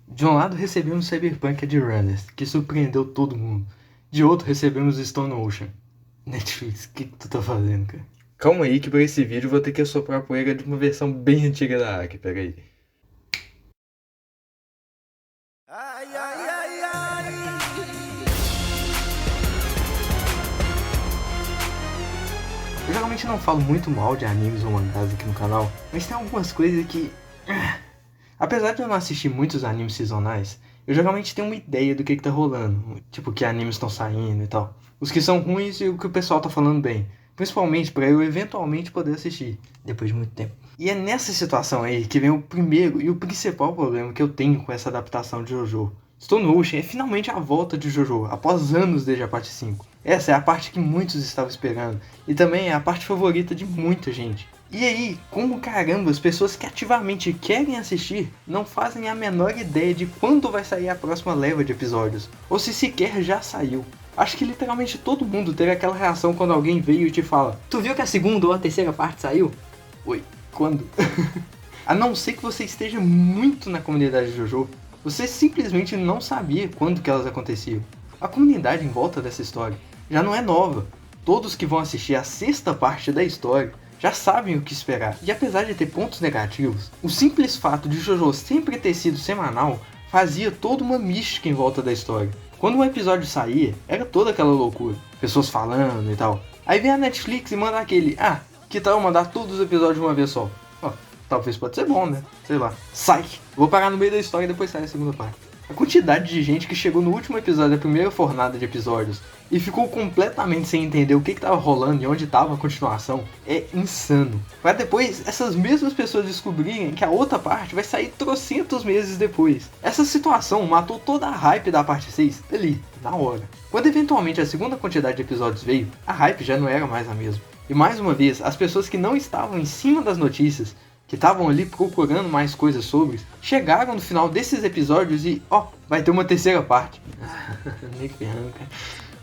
De um lado recebemos Cyberpunk Edge Runners, que surpreendeu todo mundo. De outro recebemos Stone Ocean. Netflix, o que tu tá fazendo, cara? Calma aí que pra esse vídeo eu vou ter que assoprar a poeira de uma versão bem antiga da Aki, peraí. Ai, ai, ai, ai. Eu geralmente não falo muito mal de animes ou mangás aqui no canal, mas tem algumas coisas que... Apesar de eu não assistir muitos animes sazonais, eu geralmente tenho uma ideia do que tá rolando. Tipo, que animes estão saindo e tal. Os que são ruins e o que o pessoal tá falando bem. Principalmente pra eu eventualmente poder assistir, depois de muito tempo. E é nessa situação aí que vem o primeiro e o principal problema que eu tenho com essa adaptação de JoJo. Stone Ocean é finalmente a volta de JoJo, após anos desde a parte 5. Essa é a parte que muitos estavam esperando, e também é a parte favorita de muita gente. E aí, como caramba as pessoas que ativamente querem assistir não fazem a menor ideia de quando vai sair a próxima leva de episódios, ou se sequer já saiu. Acho que literalmente todo mundo teve aquela reação quando alguém veio e te fala: tu viu que a segunda ou a terceira parte saiu? Oi, quando? A não ser que você esteja muito na comunidade de JoJo, você simplesmente não sabia quando que elas aconteciam. A comunidade em volta dessa história já não é nova. Todos que vão assistir a sexta parte da história já sabem o que esperar. E apesar de ter pontos negativos, o simples fato de JoJo sempre ter sido semanal fazia toda uma mística em volta da história. Quando um episódio saía, era toda aquela loucura. Pessoas falando e tal. Aí vem a Netflix e manda aquele: que tal eu mandar todos os episódios de uma vez só? Talvez pode ser bom, né? Sei lá. Sai! Vou parar no meio da história e depois sai a segunda parte. A quantidade de gente que chegou no último episódio da primeira fornada de episódios e ficou completamente sem entender o que tava rolando e onde tava a continuação é insano. Pra depois essas mesmas pessoas descobrirem que a outra parte vai sair trocentos meses depois. Essa situação matou toda a hype da parte 6 ali, na hora. Quando eventualmente a segunda quantidade de episódios veio, a hype já não era mais a mesma. E mais uma vez, as pessoas que não estavam em cima das notícias, que estavam ali procurando mais coisas sobre, chegaram no final desses episódios e, vai ter uma terceira parte. Nem ferrando, cara.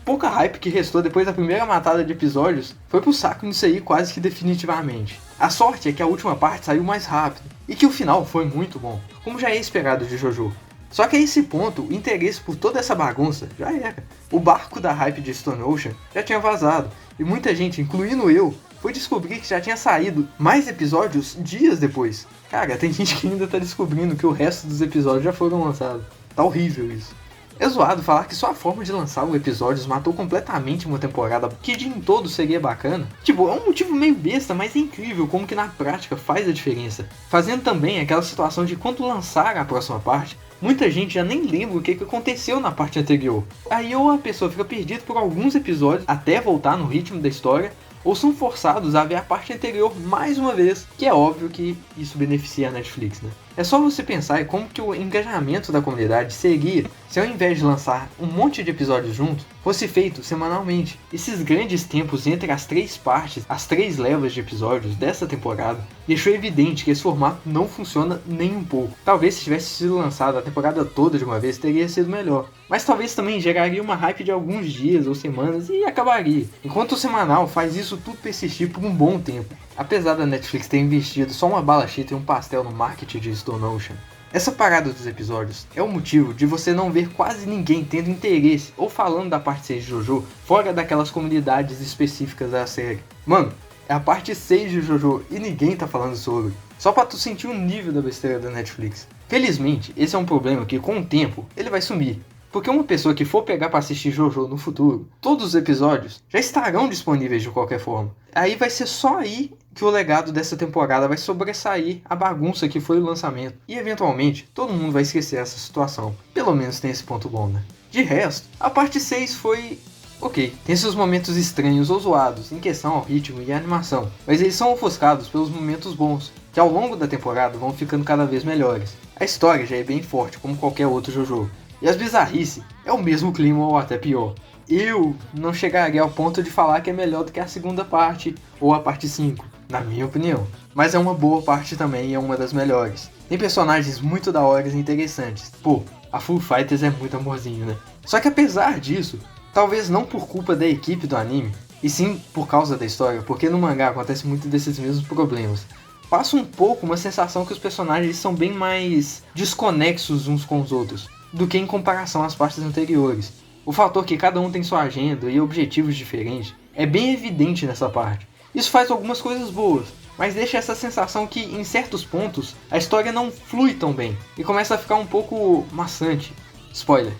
Pouca hype que restou depois da primeira matada de episódios foi pro saco nisso aí quase que definitivamente. A sorte é que a última parte saiu mais rápido, e que o final foi muito bom, como já é esperado de JoJo. Só que a esse ponto, o interesse por toda essa bagunça já era. O barco da hype de Stone Ocean já tinha vazado, e muita gente, incluindo eu, foi descobrir que já tinha saído mais episódios dias depois. Cara, tem gente que ainda tá descobrindo que o resto dos episódios já foram lançados. Tá horrível isso. É zoado falar que só a forma de lançar os episódios matou completamente uma temporada que de em todo seria bacana. Tipo, é um motivo meio besta, mas é incrível como que na prática faz a diferença. Fazendo também aquela situação de quando lançar a próxima parte, muita gente já nem lembra o que aconteceu na parte anterior. Aí ou a pessoa fica perdida por alguns episódios até voltar no ritmo da história, ou são forçados a ver a parte anterior mais uma vez, que é óbvio que isso beneficia a Netflix, né? É só você pensar em como que o engajamento da comunidade seria se ao invés de lançar um monte de episódios juntos, fosse feito semanalmente. Esses grandes tempos entre as três partes, as três levas de episódios dessa temporada, deixou evidente que esse formato não funciona nem um pouco. Talvez se tivesse sido lançado a temporada toda de uma vez, teria sido melhor. Mas talvez também geraria uma hype de alguns dias ou semanas e acabaria. Enquanto o semanal faz isso tudo persistir por um bom tempo. Apesar da Netflix ter investido só uma bala chita e um pastel no marketing de Stone Ocean, essa parada dos episódios é o motivo de você não ver quase ninguém tendo interesse ou falando da parte 6 de JoJo fora daquelas comunidades específicas da série. Mano, é a parte 6 de JoJo e ninguém tá falando sobre. Só pra tu sentir o nível da besteira da Netflix. Felizmente, esse é um problema que com o tempo ele vai sumir. Porque uma pessoa que for pegar para assistir JoJo no futuro, todos os episódios já estarão disponíveis de qualquer forma. Aí vai ser só aí que o legado dessa temporada vai sobressair a bagunça que foi o lançamento. E eventualmente, todo mundo vai esquecer essa situação. Pelo menos tem esse ponto bom, né? De resto, a parte 6 foi... ok, tem seus momentos estranhos ou zoados em questão ao ritmo e à animação, mas eles são ofuscados pelos momentos bons, que ao longo da temporada vão ficando cada vez melhores. A história já é bem forte, como qualquer outro JoJo. E as bizarrices é o mesmo clima ou até pior. Eu não chegaria ao ponto de falar que é melhor do que a segunda parte ou a parte 5, na minha opinião. Mas é uma boa parte também e é uma das melhores. Tem personagens muito da hora e interessantes. Pô, a Foo Fighters é muito amorzinho, né? Só que apesar disso, talvez não por culpa da equipe do anime, e sim por causa da história, porque no mangá acontece muito desses mesmos problemas. passa um pouco uma sensação que os personagens são bem mais desconexos uns com os outros do que em comparação às partes anteriores. O fator que cada um tem sua agenda e objetivos diferentes é bem evidente nessa parte. Isso faz algumas coisas boas, mas deixa essa sensação que em certos pontos a história não flui tão bem e começa a ficar um pouco maçante. Spoiler.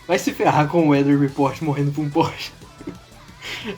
Vai se ferrar com o Weather Report morrendo por um Porsche.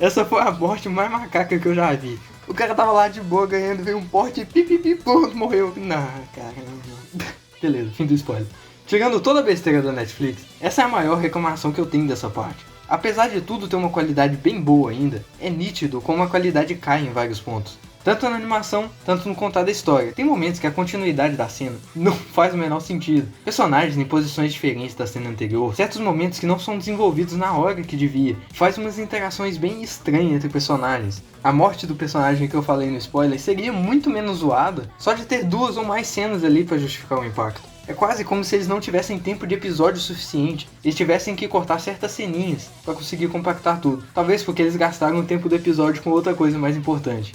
Essa foi a morte mais macaca que eu já vi. O cara tava lá de boa ganhando, veio um Porsche e pipipi, pronto, morreu. Não, cara, não. Beleza, fim do spoiler. Tirando toda a besteira da Netflix, essa é a maior reclamação que eu tenho dessa parte. Apesar de tudo ter uma qualidade bem boa ainda, é nítido como a qualidade cai em vários pontos. Tanto na animação, tanto no contar da história. Tem momentos que a continuidade da cena não faz o menor sentido. Personagens em posições diferentes da cena anterior, certos momentos que não são desenvolvidos na hora que devia, faz umas interações bem estranhas entre personagens. A morte do personagem que eu falei no spoiler seria muito menos zoada só de ter 2 ou mais cenas ali para justificar o impacto. É quase como se eles não tivessem tempo de episódio suficiente, eles tivessem que cortar certas ceninhas para conseguir compactar tudo. Talvez porque eles gastaram o tempo do episódio com outra coisa mais importante.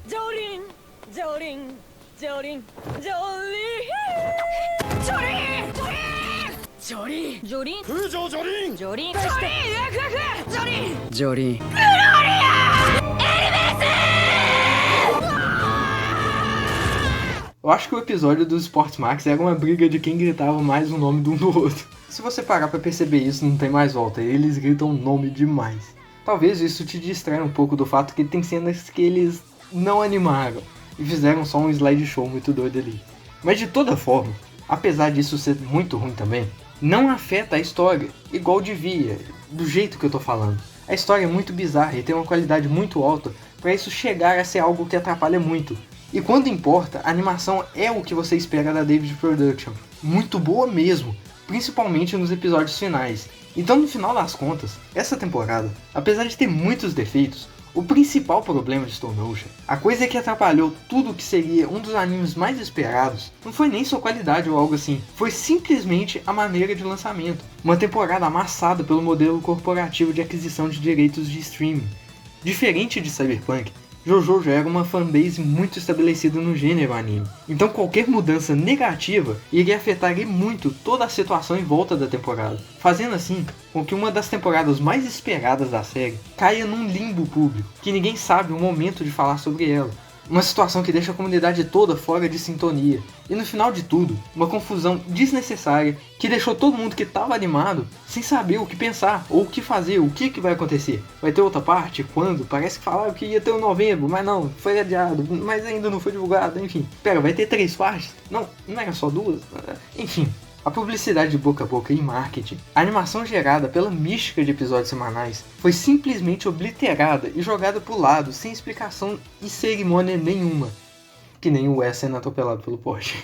Jorin, Jorin, Jorin, Jorin, Jorin, Jorin, Jorin, Jorin, Jorin, Jorin. Eu acho que o episódio dos Sports Max era uma briga de quem gritava mais o nome de um do outro. Se você parar pra perceber isso, não tem mais volta, eles gritam o nome demais. Talvez isso te distraia um pouco do fato que tem cenas que eles não animaram e fizeram só um slideshow muito doido ali. Mas de toda forma, apesar disso ser muito ruim também, não afeta a história, igual devia, do jeito que eu tô falando. A história é muito bizarra e tem uma qualidade muito alta pra isso chegar a ser algo que atrapalha muito. E quando importa, a animação é o que você espera da David Production. Muito boa mesmo, principalmente nos episódios finais. Então no final das contas, essa temporada, apesar de ter muitos defeitos, o principal problema de Stone Ocean, a coisa que atrapalhou tudo que seria um dos animes mais esperados, não foi nem sua qualidade ou algo assim, foi simplesmente a maneira de lançamento. Uma temporada amassada pelo modelo corporativo de aquisição de direitos de streaming. Diferente de Cyberpunk, JoJo já era uma fanbase muito estabelecida no gênero anime, então qualquer mudança negativa iria afetar muito toda a situação em volta da temporada, fazendo assim com que uma das temporadas mais esperadas da série caia num limbo público, que ninguém sabe o momento de falar sobre ela. Uma situação que deixa a comunidade toda fora de sintonia. E no final de tudo, uma confusão desnecessária que deixou todo mundo que estava animado sem saber o que pensar ou o que fazer, o que vai acontecer. Vai ter outra parte? Quando? Parece que falaram que ia ter o novembro, mas não, foi adiado, mas ainda não foi divulgado, enfim. Pera, vai ter 3 partes? Não era só 2? Enfim. A publicidade de boca a boca e marketing, a animação gerada pela mística de episódios semanais, foi simplesmente obliterada e jogada pro lado sem explicação e cerimônia nenhuma. Que nem o Wes sendo atropelado pelo Porsche.